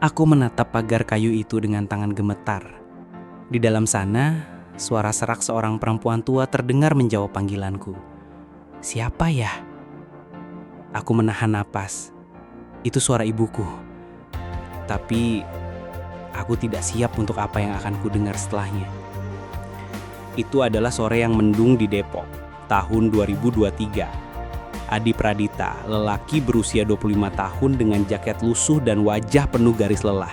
Aku menatap pagar kayu itu dengan tangan gemetar. Di dalam sana, suara serak seorang perempuan tua terdengar menjawab panggilanku. Siapa ya? Aku menahan napas. Itu suara ibuku. Tapi aku tidak siap untuk apa yang akan kudengar setelahnya. Itu adalah sore yang mendung di Depok, tahun 2023. Adi Pradita, lelaki berusia 25 tahun dengan jaket lusuh dan wajah penuh garis lelah,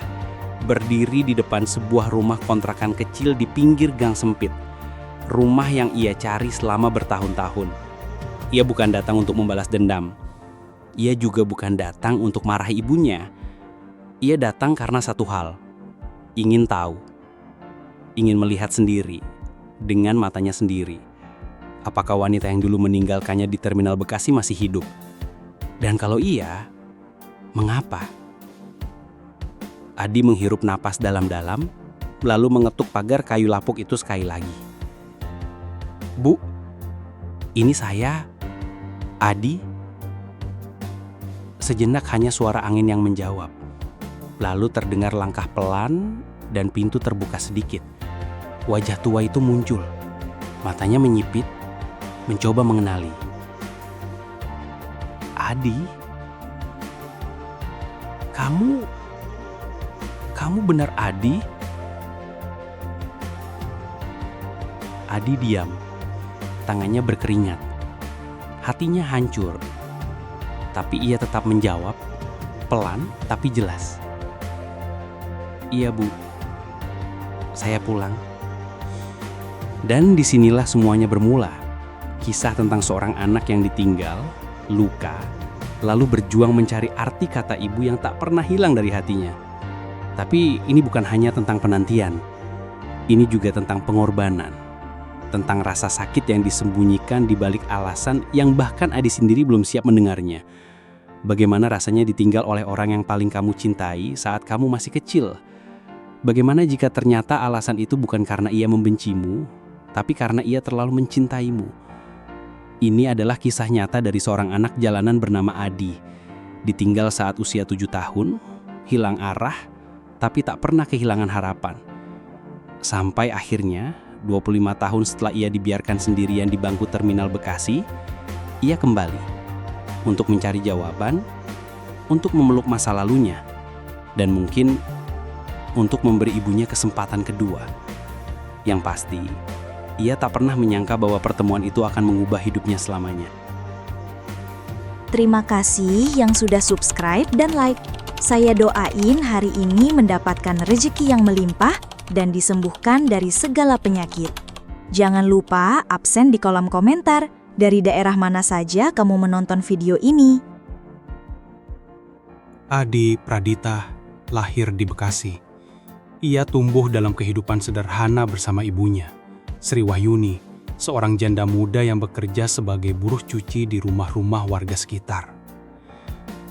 berdiri di depan sebuah rumah kontrakan kecil di pinggir gang sempit. Rumah yang ia cari selama bertahun-tahun. Ia bukan datang untuk membalas dendam. Ia juga bukan datang untuk marahi ibunya. Ia datang karena satu hal. Ingin tahu. Ingin melihat sendiri. Dengan matanya sendiri. Apakah wanita yang dulu meninggalkannya di terminal Bekasi masih hidup? Dan kalau iya, mengapa? Adi menghirup napas dalam-dalam, lalu mengetuk pagar kayu lapuk itu sekali lagi. Bu, ini saya, Adi. Sejenak hanya suara angin yang menjawab. Lalu terdengar langkah pelan dan pintu terbuka sedikit. Wajah tua itu muncul. Matanya menyipit, mencoba mengenali. Adi? Kamu benar Adi? Adi diam. Tangannya berkeringat. Hatinya hancur. Tapi ia tetap menjawab, pelan tapi jelas. Iya Bu, saya pulang. Dan disinilah semuanya bermula. Kisah tentang seorang anak yang ditinggal, luka, lalu berjuang mencari arti kata ibu yang tak pernah hilang dari hatinya. Tapi ini bukan hanya tentang penantian. Ini juga tentang pengorbanan. Tentang rasa sakit yang disembunyikan di balik alasan yang bahkan Adi sendiri belum siap mendengarnya. Bagaimana rasanya ditinggal oleh orang yang paling kamu cintai saat kamu masih kecil? Bagaimana jika ternyata alasan itu bukan karena ia membencimu, tapi karena ia terlalu mencintaimu? Ini adalah kisah nyata dari seorang anak jalanan bernama Adi. Ditinggal saat usia 7 tahun, hilang arah, tapi tak pernah kehilangan harapan. Sampai akhirnya, 25 tahun setelah ia dibiarkan sendirian di bangku terminal Bekasi, ia kembali untuk mencari jawaban, untuk memeluk masa lalunya, dan mungkin untuk memberi ibunya kesempatan kedua. Yang pasti, ia tak pernah menyangka bahwa pertemuan itu akan mengubah hidupnya selamanya. Terima kasih yang sudah subscribe dan like. Saya doain hari ini mendapatkan rezeki yang melimpah dan disembuhkan dari segala penyakit. Jangan lupa absen di kolom komentar dari daerah mana saja kamu menonton video ini. Adi Pradita lahir di Bekasi. Ia tumbuh dalam kehidupan sederhana bersama ibunya, Sri Wahyuni, seorang janda muda yang bekerja sebagai buruh cuci di rumah-rumah warga sekitar.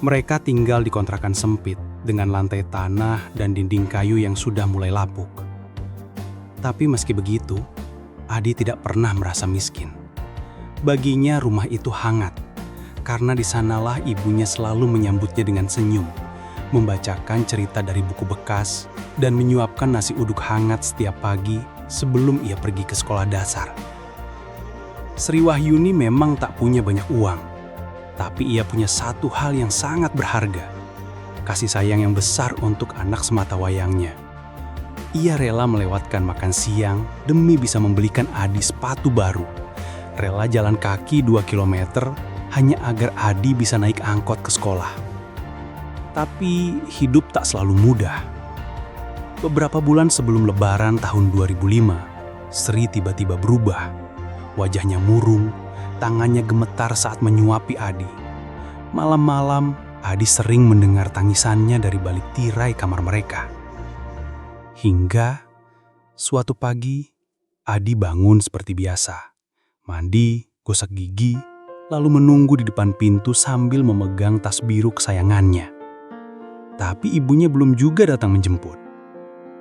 Mereka tinggal di kontrakan sempit dengan lantai tanah dan dinding kayu yang sudah mulai lapuk. Tapi meski begitu, Adi tidak pernah merasa miskin. Baginya rumah itu hangat, karena di sanalah ibunya selalu menyambutnya dengan senyum, membacakan cerita dari buku bekas, dan menyuapkan nasi uduk hangat setiap pagi sebelum ia pergi ke sekolah dasar. Sri Wahyuni memang tak punya banyak uang, tapi ia punya satu hal yang sangat berharga, kasih sayang yang besar untuk anak sematawayangnya. Ia rela melewatkan makan siang demi bisa membelikan Adi sepatu baru, rela jalan kaki 2 kilometer hanya agar Adi bisa naik angkot ke sekolah. Tapi hidup tak selalu mudah. Beberapa bulan sebelum Lebaran tahun 2005, Sri tiba-tiba berubah. Wajahnya murung, tangannya gemetar saat menyuapi Adi. Malam-malam, Adi sering mendengar tangisannya dari balik tirai kamar mereka. Hingga suatu pagi, Adi bangun seperti biasa. Mandi, gosok gigi, lalu menunggu di depan pintu sambil memegang tas biru kesayangannya. Tapi ibunya belum juga datang menjemput.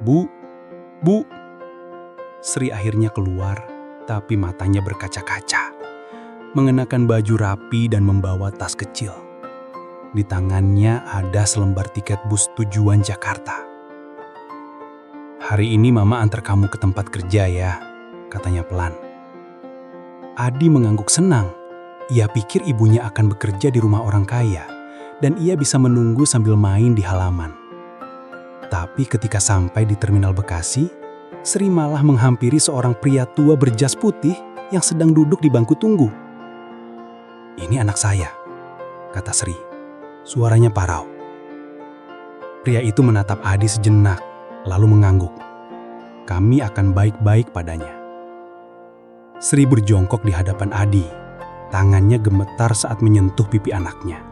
Bu, Sri akhirnya keluar, tapi matanya berkaca-kaca. Mengenakan baju rapi dan membawa tas kecil. Di tangannya ada selembar tiket bus tujuan Jakarta. "Hari ini Mama antar kamu ke tempat kerja ya," katanya pelan. Adi mengangguk senang. Ia pikir ibunya akan bekerja di rumah orang kaya dan ia bisa menunggu sambil main di halaman. Tapi ketika sampai di Terminal Bekasi, Sri malah menghampiri seorang pria tua berjas putih yang sedang duduk di bangku tunggu. "Ini anak saya," kata Sri. Suaranya parau. Pria itu menatap Adi sejenak, lalu mengangguk. "Kami akan baik-baik padanya." Sri berjongkok di hadapan Adi. Tangannya gemetar saat menyentuh pipi anaknya.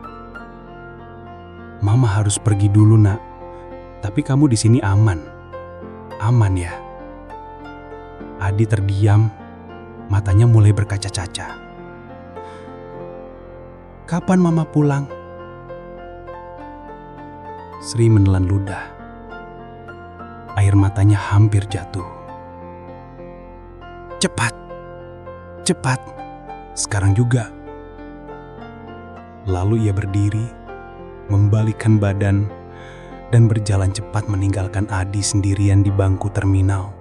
"Mama harus pergi dulu, Nak. Tapi kamu di sini aman. Aman ya?" Adi terdiam, matanya mulai berkaca-kaca. "Kapan Mama pulang?" Sri menelan ludah. Air matanya hampir jatuh. "Cepat, cepat, sekarang juga." Lalu ia berdiri, membalikkan badan, dan berjalan cepat meninggalkan Adi sendirian di bangku terminal.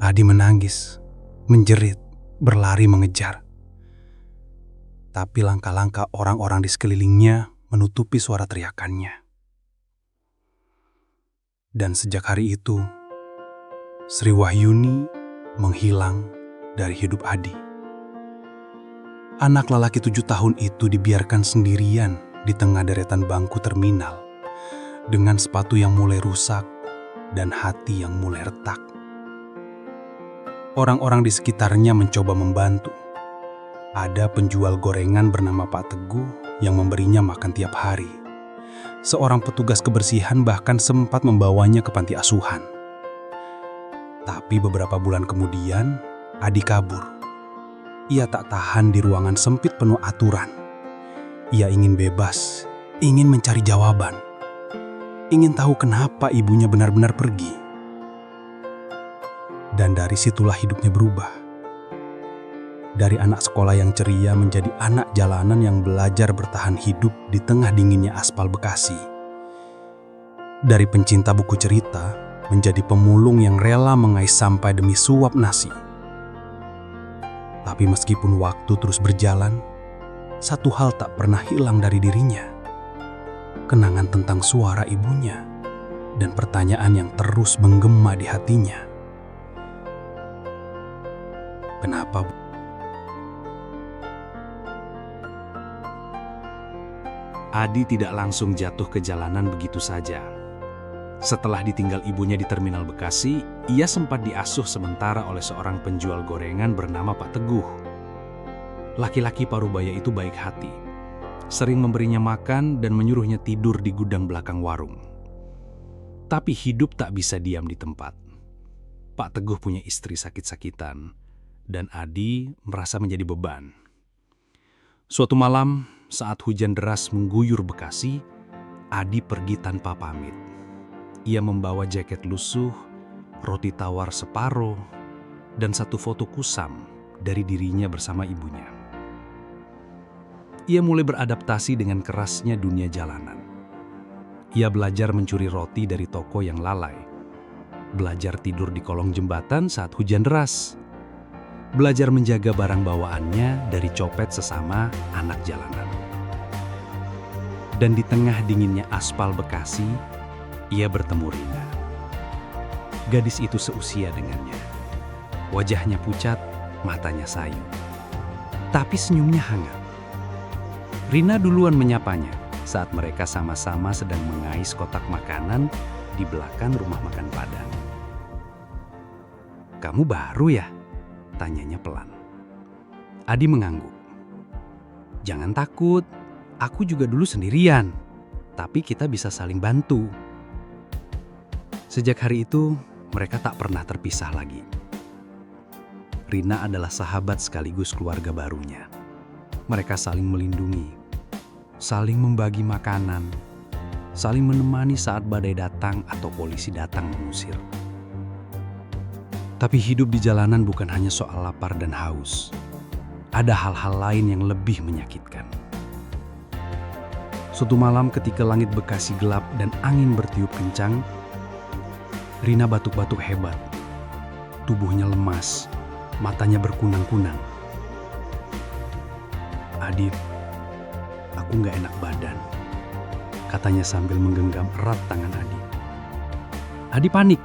Adi menangis, menjerit, berlari mengejar. Tapi langkah-langkah orang-orang di sekelilingnya menutupi suara teriakannya. Dan sejak hari itu, Sri Wahyuni menghilang dari hidup Adi. Anak lelaki 7 tahun itu dibiarkan sendirian di tengah deretan bangku terminal, dengan sepatu yang mulai rusak dan hati yang mulai retak. Orang-orang di sekitarnya mencoba membantu. Ada penjual gorengan bernama Pak Teguh yang memberinya makan tiap hari. Seorang petugas kebersihan bahkan sempat membawanya ke panti asuhan. Tapi beberapa bulan kemudian, Adi kabur. Ia tak tahan di ruangan sempit penuh aturan. Ia ingin bebas, ingin mencari jawaban, ingin tahu kenapa ibunya benar-benar pergi. Dan dari situlah hidupnya berubah. Dari anak sekolah yang ceria menjadi anak jalanan yang belajar bertahan hidup di tengah dinginnya aspal Bekasi. Dari pencinta buku cerita menjadi pemulung yang rela mengais sampai demi suap nasi. Tapi meskipun waktu terus berjalan, satu hal tak pernah hilang dari dirinya. Kenangan tentang suara ibunya dan pertanyaan yang terus menggema di hatinya. Kenapa? Adi tidak langsung jatuh ke jalanan begitu saja. Setelah ditinggal ibunya di Terminal Bekasi, ia sempat diasuh sementara oleh seorang penjual gorengan bernama Pak Teguh. Laki-laki parubaya itu baik hati, sering memberinya makan dan menyuruhnya tidur di gudang belakang warung. Tapi hidup tak bisa diam di tempat. Pak Teguh punya istri sakit-sakitan, dan Adi merasa menjadi beban. Suatu malam, saat hujan deras mengguyur Bekasi, Adi pergi tanpa pamit. Ia membawa jaket lusuh, roti tawar separuh, dan satu foto kusam dari dirinya bersama ibunya. Ia mulai beradaptasi dengan kerasnya dunia jalanan. Ia belajar mencuri roti dari toko yang lalai, belajar tidur di kolong jembatan saat hujan deras, belajar menjaga barang bawaannya dari copet sesama anak jalanan. Dan di tengah dinginnya aspal Bekasi, ia bertemu Rina. Gadis itu seusia dengannya. Wajahnya pucat, matanya sayu. Tapi senyumnya hangat. Rina duluan menyapanya saat mereka sama-sama sedang mengais kotak makanan di belakang rumah makan Padang. "Kamu baru ya?" tanyanya pelan. Adi mengangguk. "Jangan takut, aku juga dulu sendirian, tapi kita bisa saling bantu." Sejak hari itu, mereka tak pernah terpisah lagi. Rina adalah sahabat sekaligus keluarga barunya. Mereka saling melindungi, saling membagi makanan, saling menemani saat badai datang atau polisi datang mengusir. Tapi hidup di jalanan bukan hanya soal lapar dan haus. Ada hal-hal lain yang lebih menyakitkan. Suatu malam ketika langit Bekasi gelap dan angin bertiup kencang, Rina batuk-batuk hebat. Tubuhnya lemas, matanya berkunang-kunang. "Adit, aku nggak enak badan," katanya sambil menggenggam erat tangan Adi. Adi panik.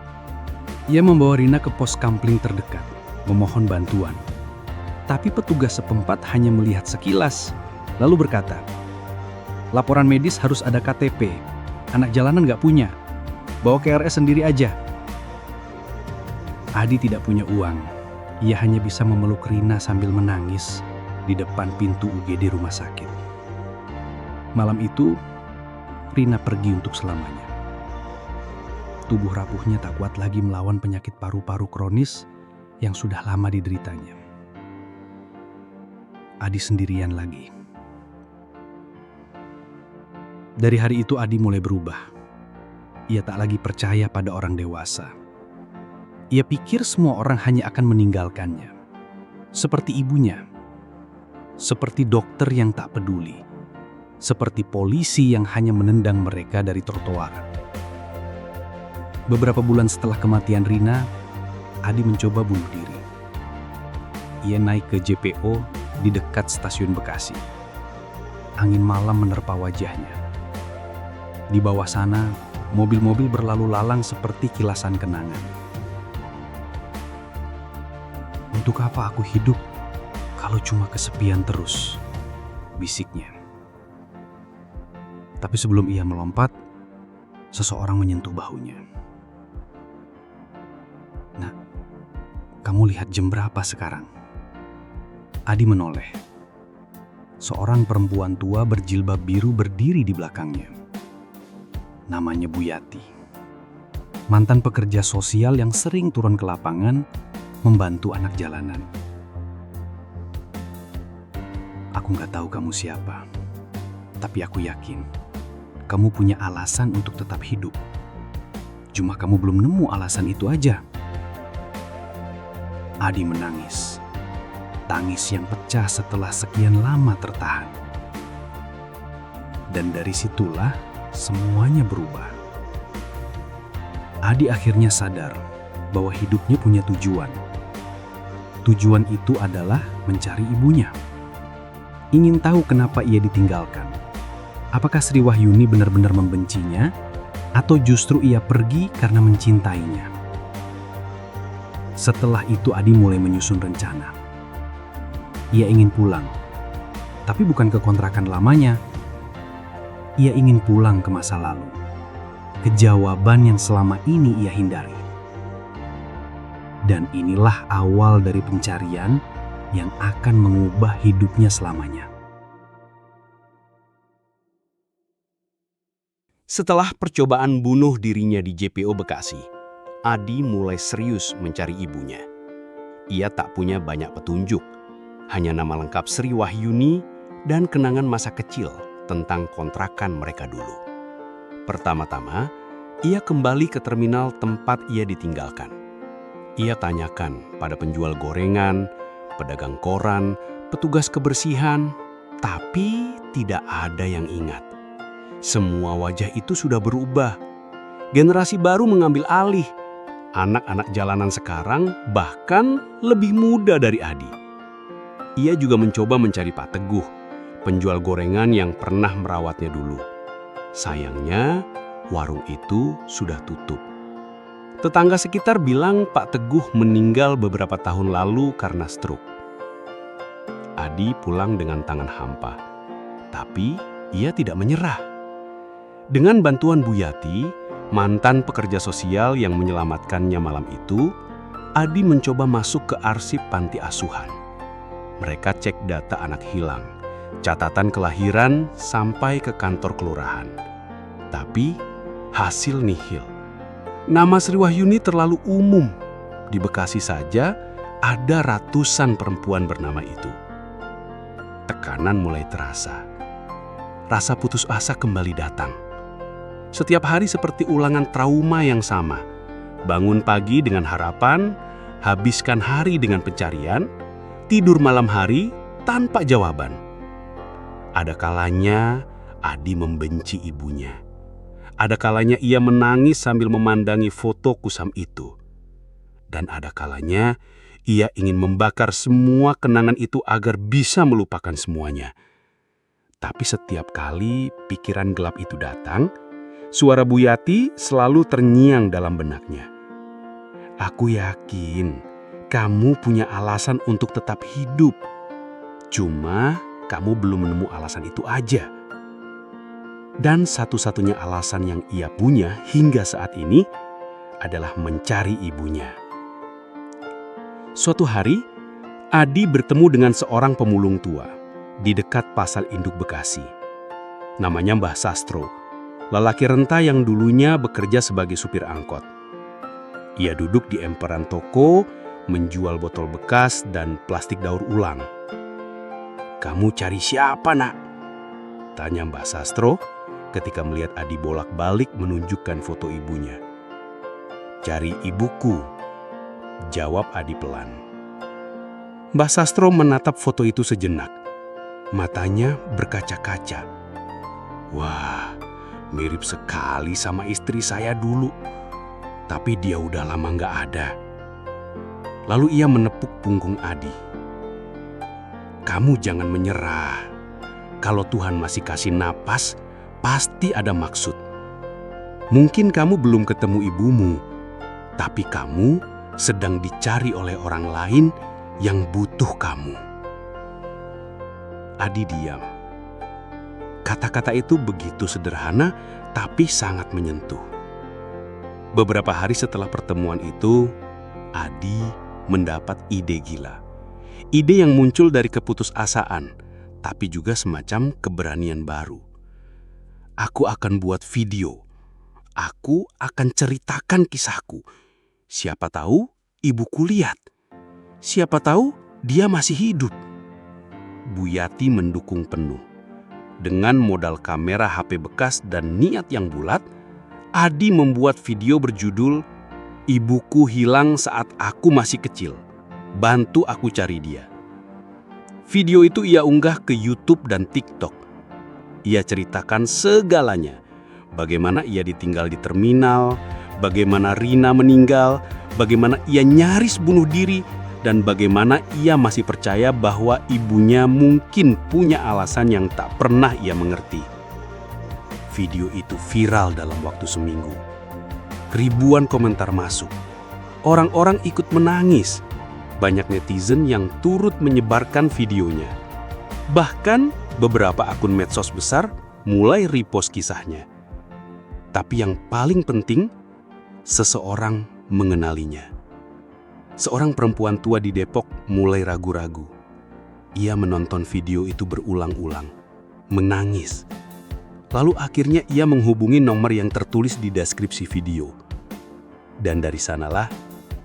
Ia membawa Rina ke pos kampling terdekat, memohon bantuan. Tapi petugas setempat hanya melihat sekilas, lalu berkata, "Laporan medis harus ada KTP. Anak jalanan nggak punya. Bawa ke RS sendiri aja." Adi tidak punya uang. Ia hanya bisa memeluk Rina sambil menangis di depan pintu UGD rumah sakit. Malam itu, Rina pergi untuk selamanya. Tubuh rapuhnya tak kuat lagi melawan penyakit paru-paru kronis yang sudah lama dideritanya. Adi sendirian lagi. Dari hari itu Adi mulai berubah. Ia tak lagi percaya pada orang dewasa. Ia pikir semua orang hanya akan meninggalkannya. Seperti ibunya. Seperti dokter yang tak peduli. Seperti polisi yang hanya menendang mereka dari trotoar. Beberapa bulan setelah kematian Rina, Adi mencoba bunuh diri. Ia naik ke JPO di dekat stasiun Bekasi. Angin malam menerpa wajahnya. Di bawah sana, mobil-mobil berlalu lalang seperti kilasan kenangan. "Untuk apa aku hidup kalau cuma kesepian terus?" bisiknya. Tapi sebelum ia melompat, seseorang menyentuh bahunya. "Nak, kamu lihat jam berapa sekarang?" Adi menoleh. Seorang perempuan tua berjilbab biru berdiri di belakangnya. Namanya Bu Yati. Mantan pekerja sosial yang sering turun ke lapangan membantu anak jalanan. "Aku nggak tahu kamu siapa, tapi aku yakin kamu punya alasan untuk tetap hidup. Cuma kamu belum nemu alasan itu aja." Adi menangis. Tangis yang pecah setelah sekian lama tertahan. Dan dari situlah semuanya berubah. Adi akhirnya sadar bahwa hidupnya punya tujuan. Tujuan itu adalah mencari ibunya. Ingin tahu kenapa ia ditinggalkan. Apakah Sri Wahyuni benar-benar membencinya, atau justru ia pergi karena mencintainya? Setelah itu Adi mulai menyusun rencana. Ia ingin pulang, tapi bukan ke kontrakan lamanya. Ia ingin pulang ke masa lalu, ke jawaban yang selama ini ia hindari. Dan inilah awal dari pencarian yang akan mengubah hidupnya selamanya. Setelah percobaan bunuh dirinya di JPO Bekasi, Adi mulai serius mencari ibunya. Ia tak punya banyak petunjuk, hanya nama lengkap Sri Wahyuni dan kenangan masa kecil tentang kontrakan mereka dulu. Pertama-tama, ia kembali ke terminal tempat ia ditinggalkan. Ia tanyakan pada penjual gorengan, pedagang koran, petugas kebersihan, tapi tidak ada yang ingat. Semua wajah itu sudah berubah. Generasi baru mengambil alih. Anak-anak jalanan sekarang bahkan lebih muda dari Adi. Ia juga mencoba mencari Pak Teguh, penjual gorengan yang pernah merawatnya dulu. Sayangnya, warung itu sudah tutup. Tetangga sekitar bilang Pak Teguh meninggal beberapa tahun lalu karena stroke. Adi pulang dengan tangan hampa, tapi ia tidak menyerah. Dengan bantuan Bu Yati, mantan pekerja sosial yang menyelamatkannya malam itu, Adi mencoba masuk ke arsip panti asuhan. Mereka cek data anak hilang, catatan kelahiran sampai ke kantor kelurahan. Tapi hasil nihil. Nama Sri Wahyuni terlalu umum. Di Bekasi saja ada ratusan perempuan bernama itu. Tekanan mulai terasa. Rasa putus asa kembali datang. Setiap hari seperti ulangan trauma yang sama. Bangun pagi dengan harapan, habiskan hari dengan pencarian, tidur malam hari tanpa jawaban. Ada kalanya Adi membenci ibunya. Ada kalanya ia menangis sambil memandangi foto kusam itu. Dan ada kalanya ia ingin membakar semua kenangan itu agar bisa melupakan semuanya. Tapi setiap kali pikiran gelap itu datang, suara Bu Yati selalu terngiang dalam benaknya. Aku yakin kamu punya alasan untuk tetap hidup. Cuma kamu belum menemu alasan itu aja. Dan satu-satunya alasan yang ia punya hingga saat ini adalah mencari ibunya. Suatu hari, Adi bertemu dengan seorang pemulung tua di dekat Pasar Induk Bekasi. Namanya Mbah Sastro, lelaki renta yang dulunya bekerja sebagai supir angkot. Ia duduk di emperan toko, menjual botol bekas dan plastik daur ulang. "Kamu cari siapa, Nak?" tanya Mbah Sastro ketika melihat Adi bolak-balik menunjukkan foto ibunya. "Cari ibuku," jawab Adi pelan. Mbah Sastro menatap foto itu sejenak. Matanya berkaca-kaca. "Wah, mirip sekali sama istri saya dulu. Tapi dia udah lama nggak ada." Lalu ia menepuk punggung Adi. "Kamu jangan menyerah. Kalau Tuhan masih kasih napas, pasti ada maksud. Mungkin kamu belum ketemu ibumu, tapi kamu sedang dicari oleh orang lain yang butuh kamu." Adi diam. Kata-kata itu begitu sederhana, tapi sangat menyentuh. Beberapa hari setelah pertemuan itu, Adi mendapat ide gila. Ide yang muncul dari keputusasaan, tapi juga semacam keberanian baru. "Aku akan buat video. Aku akan ceritakan kisahku. Siapa tahu ibuku lihat. Siapa tahu dia masih hidup." Bu Yati mendukung penuh. Dengan modal kamera HP bekas dan niat yang bulat, Adi membuat video berjudul "Ibuku hilang saat aku masih kecil. Bantu aku cari dia." Video itu ia unggah ke YouTube dan TikTok. Ia ceritakan segalanya. Bagaimana ia ditinggal di terminal, bagaimana Rina meninggal, bagaimana ia nyaris bunuh diri, dan bagaimana ia masih percaya bahwa ibunya mungkin punya alasan yang tak pernah ia mengerti. Video itu viral dalam waktu seminggu. Ribuan komentar masuk. Orang-orang ikut menangis. Banyak netizen yang turut menyebarkan videonya. Bahkan beberapa akun medsos besar mulai repost kisahnya. Tapi yang paling penting, seseorang mengenalinya. Seorang perempuan tua di Depok mulai ragu-ragu. Ia menonton video itu berulang-ulang, menangis. Lalu akhirnya ia menghubungi nomor yang tertulis di deskripsi video. Dan dari sanalah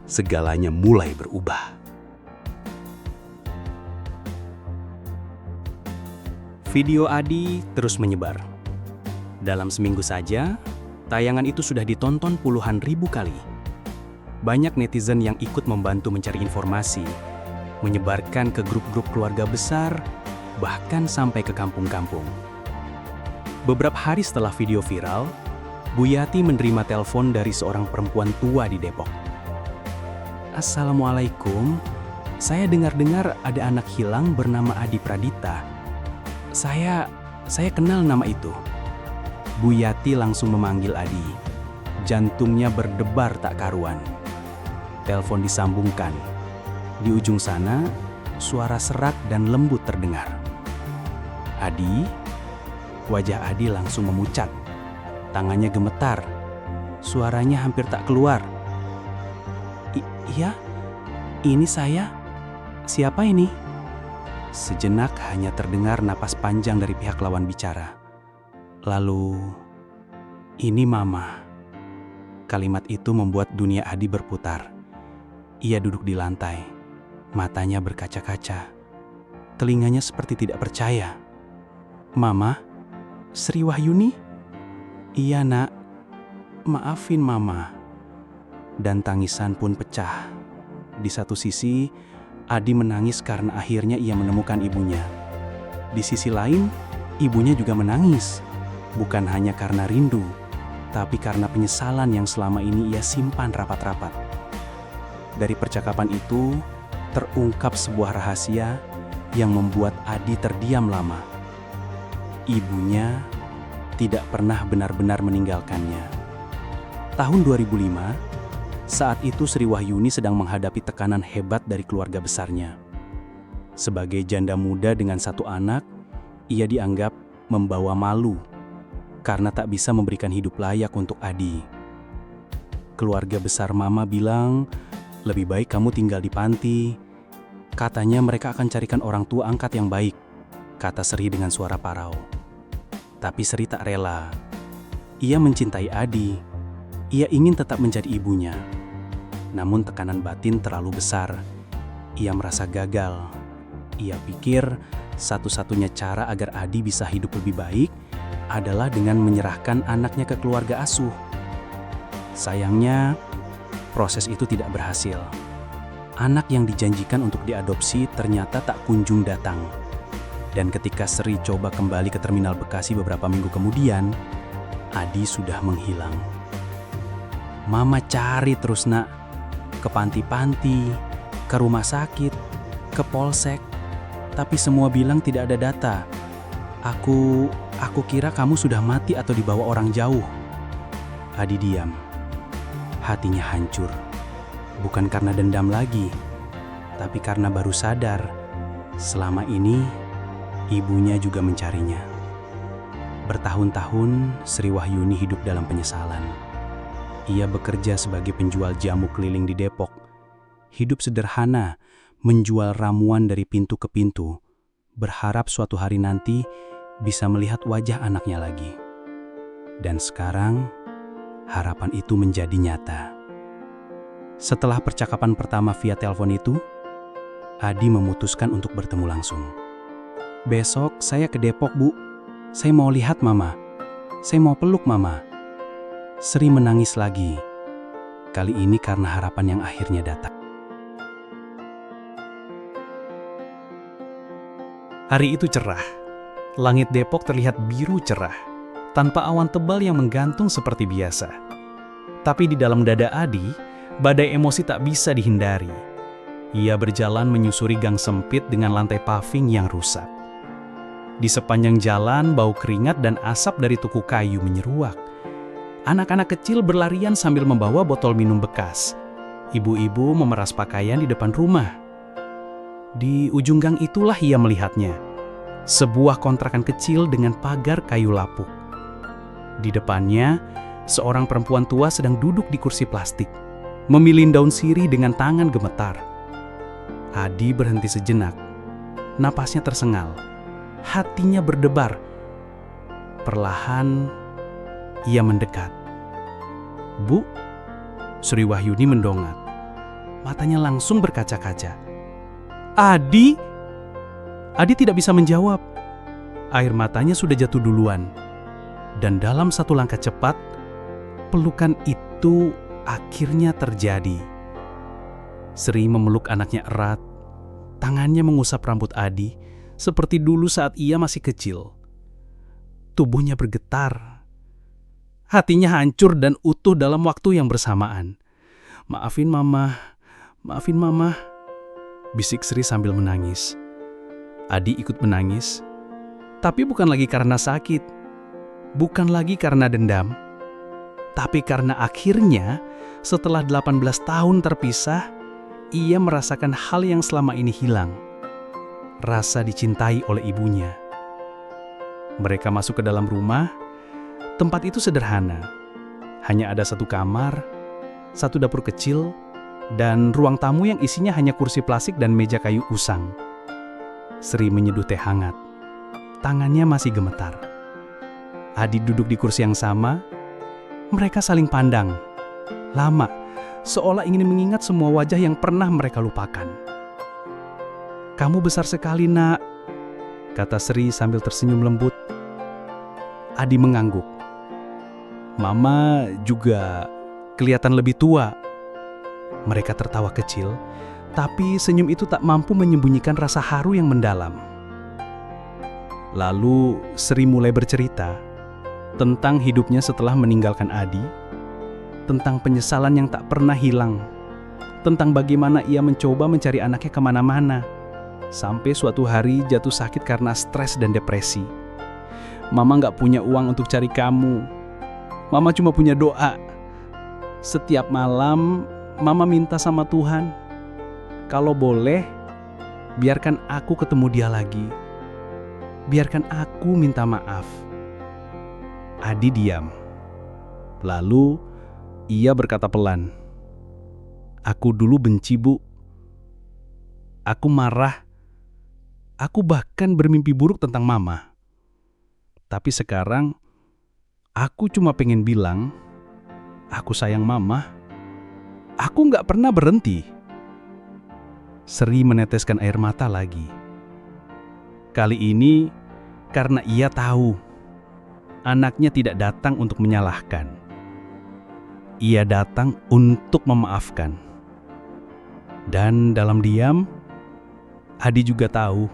segalanya mulai berubah. Video Adi terus menyebar. Dalam seminggu saja, tayangan itu sudah ditonton puluhan ribu kali. Banyak netizen yang ikut membantu mencari informasi, menyebarkan ke grup-grup keluarga besar, bahkan sampai ke kampung-kampung. Beberapa hari setelah video viral, Bu Yati menerima telepon dari seorang perempuan tua di Depok. "Assalamualaikum, saya dengar-dengar ada anak hilang bernama Adi Pradita. Saya kenal nama itu." Bu Yati langsung memanggil Adi. Jantungnya berdebar tak karuan. Telepon disambungkan. Di ujung sana, suara serak dan lembut terdengar. "Adi?" Wajah Adi langsung memucat. Tangannya gemetar. Suaranya hampir tak keluar. "Iya, ini saya. Siapa ini?" Sejenak hanya terdengar napas panjang dari pihak lawan bicara. Lalu, "Ini Mama." Kalimat itu membuat dunia Adi berputar. Ia duduk di lantai, matanya berkaca-kaca. Telinganya seperti tidak percaya. "Mama? Sri Wahyuni?" "Iya, Nak. Maafin Mama." Dan tangisan pun pecah. Di satu sisi, Adi menangis karena akhirnya ia menemukan ibunya. Di sisi lain, Ibunya juga menangis, bukan hanya karena rindu, tapi karena penyesalan yang selama ini ia simpan rapat-rapat. Dari percakapan itu, terungkap sebuah rahasia yang membuat Adi terdiam lama. Ibunya tidak pernah benar-benar meninggalkannya. Tahun 2005, saat itu Sri Wahyuni sedang menghadapi tekanan hebat dari keluarga besarnya. Sebagai janda muda dengan satu anak, ia dianggap membawa malu karena tak bisa memberikan hidup layak untuk Adi. Keluarga besar Mama bilang, lebih baik kamu tinggal di panti. Katanya mereka akan carikan orang tua angkat yang baik, kata Sri dengan suara parau. Tapi Sri tak rela. Ia mencintai Adi. Ia ingin tetap menjadi ibunya. Namun tekanan batin terlalu besar. Ia merasa gagal. Ia pikir satu-satunya cara agar Adi bisa hidup lebih baik adalah dengan menyerahkan anaknya ke keluarga asuh. Sayangnya, proses itu tidak berhasil. Anak yang dijanjikan untuk diadopsi ternyata tak kunjung datang. Dan ketika Sri coba kembali ke Terminal Bekasi beberapa minggu kemudian, Adi sudah menghilang. Mama cari terus, Nak. Ke panti-panti, ke rumah sakit, ke polsek. Tapi semua bilang tidak ada data. Aku kira kamu sudah mati atau dibawa orang jauh. Adi diam. Hatinya hancur. Bukan karena dendam lagi, tapi karena baru sadar selama ini ibunya juga mencarinya. Bertahun-tahun Sri Wahyuni hidup dalam penyesalan. Ia bekerja sebagai penjual jamu keliling di Depok. Hidup sederhana, menjual ramuan dari pintu ke pintu, berharap suatu hari nanti bisa melihat wajah anaknya lagi. Dan sekarang, harapan itu menjadi nyata. Setelah percakapan pertama via telepon itu, Adi memutuskan untuk bertemu langsung. Besok saya ke Depok, Bu. Saya mau lihat Mama. Saya mau peluk Mama. Sri menangis lagi. Kali ini karena harapan yang akhirnya datang. Hari itu cerah. Langit Depok terlihat biru cerah, tanpa awan tebal yang menggantung seperti biasa. Tapi di dalam dada Adi, badai emosi tak bisa dihindari. Ia berjalan menyusuri gang sempit dengan lantai paving yang rusak. Di sepanjang jalan, bau keringat dan asap dari tuku kayu menyeruak. Anak-anak kecil berlarian sambil membawa botol minum bekas. Ibu-ibu memeras pakaian di depan rumah. Di ujung gang itulah ia melihatnya. Sebuah kontrakan kecil dengan pagar kayu lapuk. Di depannya, seorang perempuan tua sedang duduk di kursi plastik, memilih daun sirih dengan tangan gemetar. Adi berhenti sejenak. Napasnya tersengal. Hatinya berdebar. Perlahan, ia mendekat. Bu, Sri Wahyuni mendongak. Matanya langsung berkaca-kaca. Adi? Adi tidak bisa menjawab. Air matanya sudah jatuh duluan. Dan dalam satu langkah cepat, pelukan itu akhirnya terjadi. Sri memeluk anaknya erat. Tangannya mengusap rambut Adi, seperti dulu saat ia masih kecil. Tubuhnya bergetar. Hatinya hancur dan utuh dalam waktu yang bersamaan. Maafin Mama, maafin Mama, bisik Sri sambil menangis. Adi ikut menangis, tapi bukan lagi karena sakit, bukan lagi karena dendam, tapi karena akhirnya setelah 18 tahun terpisah, ia merasakan hal yang selama ini hilang, rasa dicintai oleh ibunya. Mereka masuk ke dalam rumah. Tempat itu sederhana, hanya ada satu kamar, satu dapur kecil, dan ruang tamu yang isinya hanya kursi plastik dan meja kayu usang. Sri menyeduh teh hangat. Tangannya masih gemetar. Adi duduk di kursi yang sama. Mereka saling pandang. Lama, seolah ingin mengingat semua wajah yang pernah mereka lupakan. Kamu besar sekali, Nak, kata Sri sambil tersenyum lembut. Adi mengangguk. Mama juga kelihatan lebih tua. Mereka tertawa kecil, tapi senyum itu tak mampu menyembunyikan rasa haru yang mendalam. Lalu Sri mulai bercerita tentang hidupnya setelah meninggalkan Adi, tentang penyesalan yang tak pernah hilang, tentang bagaimana ia mencoba mencari anaknya kemana-mana, sampai suatu hari jatuh sakit karena stres dan depresi. Mama gak punya uang untuk cari kamu. Mama cuma punya doa. Setiap malam, Mama minta sama Tuhan, kalau boleh, biarkan aku ketemu dia lagi. Biarkan aku minta maaf. Adi diam. Lalu ia berkata pelan, "Aku dulu benci, Bu. Aku marah. Aku bahkan bermimpi buruk tentang Mama. Tapi sekarang, aku cuma pengen bilang, aku sayang Mama. Aku gak pernah berhenti." Sri meneteskan air mata lagi. Kali ini karena ia tahu anaknya tidak datang untuk menyalahkan. Ia datang untuk memaafkan. Dan dalam diam, Adi juga tahu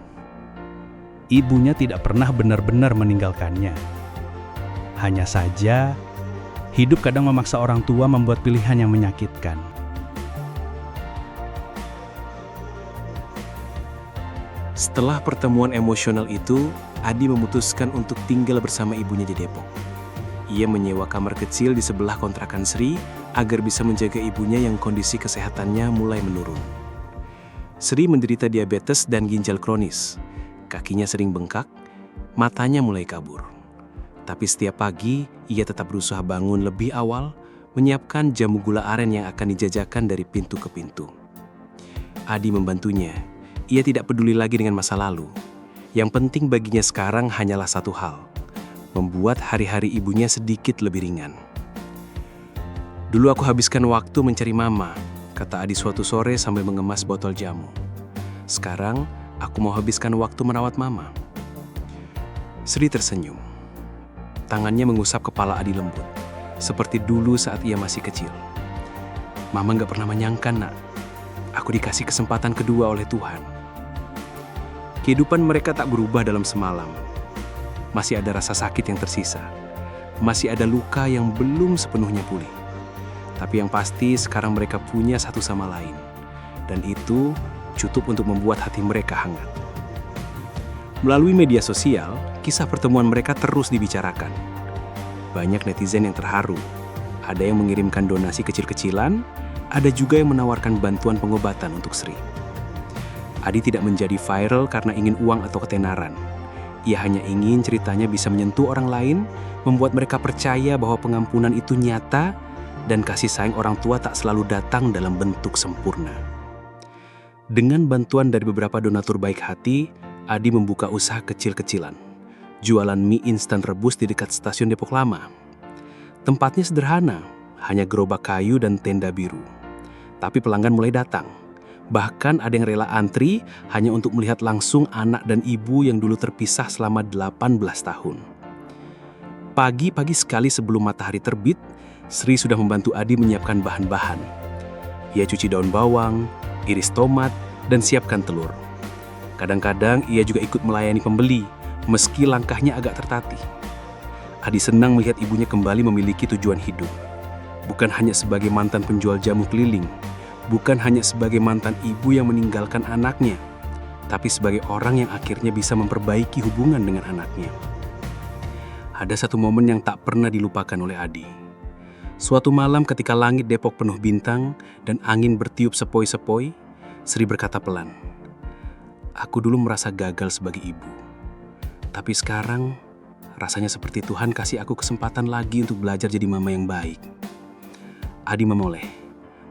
ibunya tidak pernah benar-benar meninggalkannya. Hanya saja, hidup kadang memaksa orang tua membuat pilihan yang menyakitkan. Setelah pertemuan emosional itu, Adi memutuskan untuk tinggal bersama ibunya di Depok. Ia menyewa kamar kecil di sebelah kontrakan Sri agar bisa menjaga ibunya yang kondisi kesehatannya mulai menurun. Sri menderita diabetes dan ginjal kronis. Kakinya sering bengkak, matanya mulai kabur. Tapi setiap pagi, ia tetap berusaha bangun lebih awal, menyiapkan jamu gula aren yang akan dijajakan dari pintu ke pintu. Adi membantunya. Ia tidak peduli lagi dengan masa lalu. Yang penting baginya sekarang hanyalah satu hal, membuat hari-hari ibunya sedikit lebih ringan. "Dulu aku habiskan waktu mencari Mama," kata Adi suatu sore sambil mengemas botol jamu. "Sekarang, aku mau habiskan waktu merawat Mama." Sri tersenyum. Tangannya mengusap kepala Adi lembut, seperti dulu saat ia masih kecil. "Mama gak pernah menyangka, Nak. Aku dikasih kesempatan kedua oleh Tuhan." Kehidupan mereka tak berubah dalam semalam. Masih ada rasa sakit yang tersisa. Masih ada luka yang belum sepenuhnya pulih. Tapi yang pasti sekarang mereka punya satu sama lain. Dan itu cukup untuk membuat hati mereka hangat. Melalui media sosial, kisah pertemuan mereka terus dibicarakan. Banyak netizen yang terharu. Ada yang mengirimkan donasi kecil-kecilan, ada juga yang menawarkan bantuan pengobatan untuk Sri. Adi tidak menjadi viral karena ingin uang atau ketenaran. Ia hanya ingin ceritanya bisa menyentuh orang lain, membuat mereka percaya bahwa pengampunan itu nyata dan kasih sayang orang tua tak selalu datang dalam bentuk sempurna. Dengan bantuan dari beberapa donatur baik hati, Adi membuka usaha kecil-kecilan. Jualan mie instan rebus di dekat stasiun Depok Lama. Tempatnya sederhana, hanya gerobak kayu dan tenda biru. Tapi pelanggan mulai datang. Bahkan ada yang rela antri hanya untuk melihat langsung anak dan ibu yang dulu terpisah selama 18 tahun. Pagi-pagi sekali sebelum matahari terbit, Sri sudah membantu Adi menyiapkan bahan-bahan. Ia cuci daun bawang, iris tomat, dan siapkan telur. Kadang-kadang ia juga ikut melayani pembeli, meski langkahnya agak tertatih. Adi senang melihat ibunya kembali memiliki tujuan hidup. Bukan hanya sebagai mantan penjual jamu keliling, bukan hanya sebagai mantan ibu yang meninggalkan anaknya, tapi sebagai orang yang akhirnya bisa memperbaiki hubungan dengan anaknya. Ada satu momen yang tak pernah dilupakan oleh Adi. Suatu malam ketika langit Depok penuh bintang dan angin bertiup sepoi-sepoi, Sri berkata pelan, "Aku dulu merasa gagal sebagai ibu. Tapi sekarang, rasanya seperti Tuhan kasih aku kesempatan lagi untuk belajar jadi mama yang baik." Adi memoleh,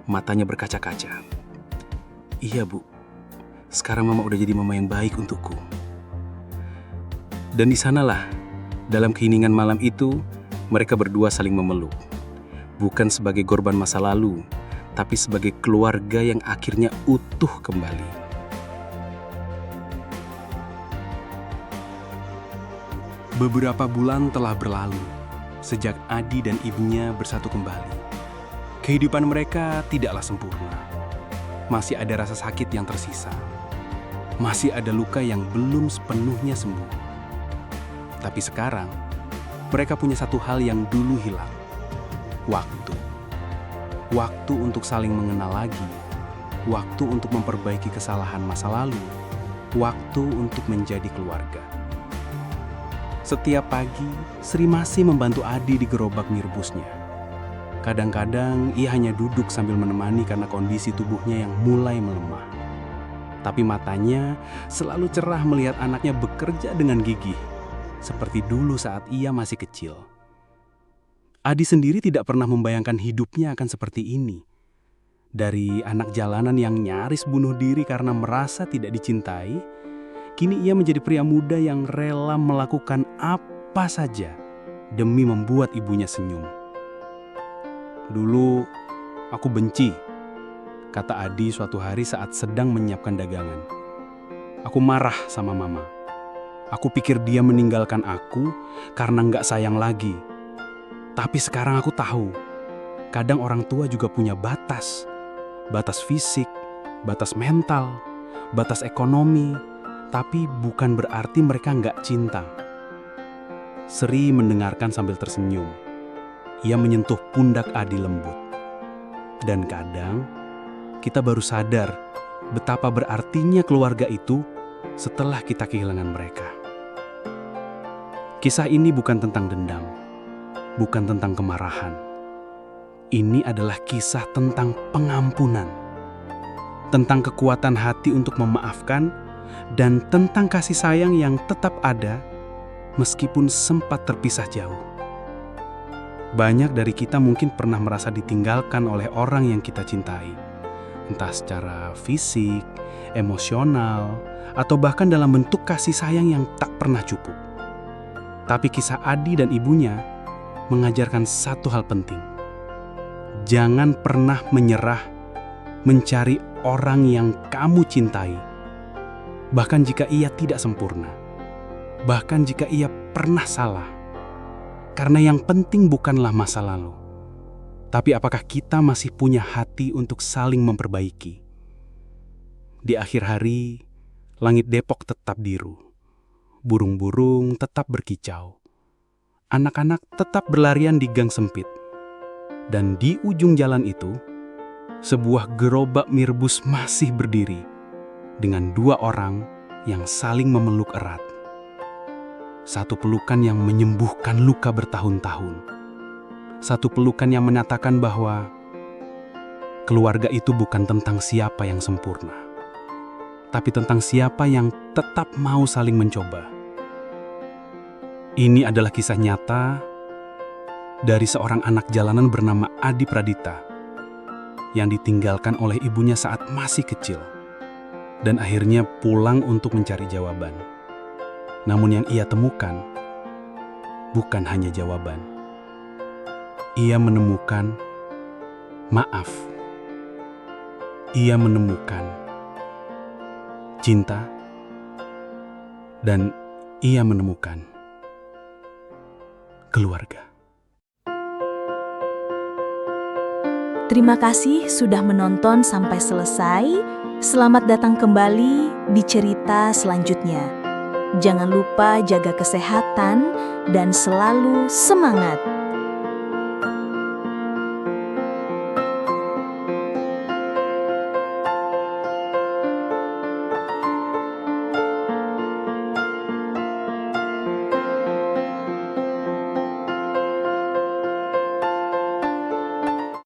matanya berkaca-kaca. "Iya, Bu. Sekarang Mama udah jadi mama yang baik untukku." Dan di sanalah, dalam keheningan malam itu, mereka berdua saling memeluk. Bukan sebagai korban masa lalu, tapi sebagai keluarga yang akhirnya utuh kembali. Beberapa bulan telah berlalu sejak Adi dan ibunya bersatu kembali. Kehidupan mereka tidaklah sempurna. Masih ada rasa sakit yang tersisa. Masih ada luka yang belum sepenuhnya sembuh. Tapi sekarang, mereka punya satu hal yang dulu hilang. Waktu. Waktu untuk saling mengenal lagi. Waktu untuk memperbaiki kesalahan masa lalu. Waktu untuk menjadi keluarga. Setiap pagi, Sri masih membantu Adi di gerobak mie rebusnya. Kadang-kadang ia hanya duduk sambil menemani karena kondisi tubuhnya yang mulai melemah. Tapi matanya selalu cerah melihat anaknya bekerja dengan gigih, seperti dulu saat ia masih kecil. Adi sendiri tidak pernah membayangkan hidupnya akan seperti ini. Dari anak jalanan yang nyaris bunuh diri karena merasa tidak dicintai, kini ia menjadi pria muda yang rela melakukan apa saja demi membuat ibunya senyum. Dulu, aku benci, kata Adi suatu hari saat sedang menyiapkan dagangan. Aku marah sama mama. Aku pikir dia meninggalkan aku karena nggak sayang lagi. Tapi sekarang aku tahu, kadang orang tua juga punya batas. Batas fisik, batas mental, batas ekonomi, tapi bukan berarti mereka nggak cinta. Sri mendengarkan sambil tersenyum. Ia menyentuh pundak Adi lembut. Dan kadang, kita baru sadar betapa berartinya keluarga itu setelah kita kehilangan mereka. Kisah ini bukan tentang dendam, bukan tentang kemarahan. Ini adalah kisah tentang pengampunan, tentang kekuatan hati untuk memaafkan, dan tentang kasih sayang yang tetap ada meskipun sempat terpisah jauh. Banyak dari kita mungkin pernah merasa ditinggalkan oleh orang yang kita cintai, entah secara fisik, emosional, atau bahkan dalam bentuk kasih sayang yang tak pernah cukup. Tapi kisah Adi dan ibunya mengajarkan satu hal penting. Jangan pernah menyerah mencari orang yang kamu cintai, bahkan jika ia tidak sempurna, bahkan jika ia pernah salah. Karena yang penting bukanlah masa lalu, tapi apakah kita masih punya hati untuk saling memperbaiki. Di akhir hari, langit Depok tetap biru, burung-burung tetap berkicau, anak-anak tetap berlarian di gang sempit. Dan di ujung jalan itu, sebuah gerobak mie rebus masih berdiri dengan dua orang yang saling memeluk erat. Satu pelukan yang menyembuhkan luka bertahun-tahun. Satu pelukan yang menyatakan bahwa keluarga itu bukan tentang siapa yang sempurna, tapi tentang siapa yang tetap mau saling mencoba. Ini adalah kisah nyata dari seorang anak jalanan bernama Adi Pradita yang ditinggalkan oleh ibunya saat masih kecil dan akhirnya pulang untuk mencari jawaban. Namun yang ia temukan bukan hanya jawaban. Ia menemukan maaf. Ia menemukan cinta dan ia menemukan keluarga. Terima kasih sudah menonton sampai selesai. Selamat datang kembali di cerita selanjutnya. Jangan lupa jaga kesehatan dan selalu semangat.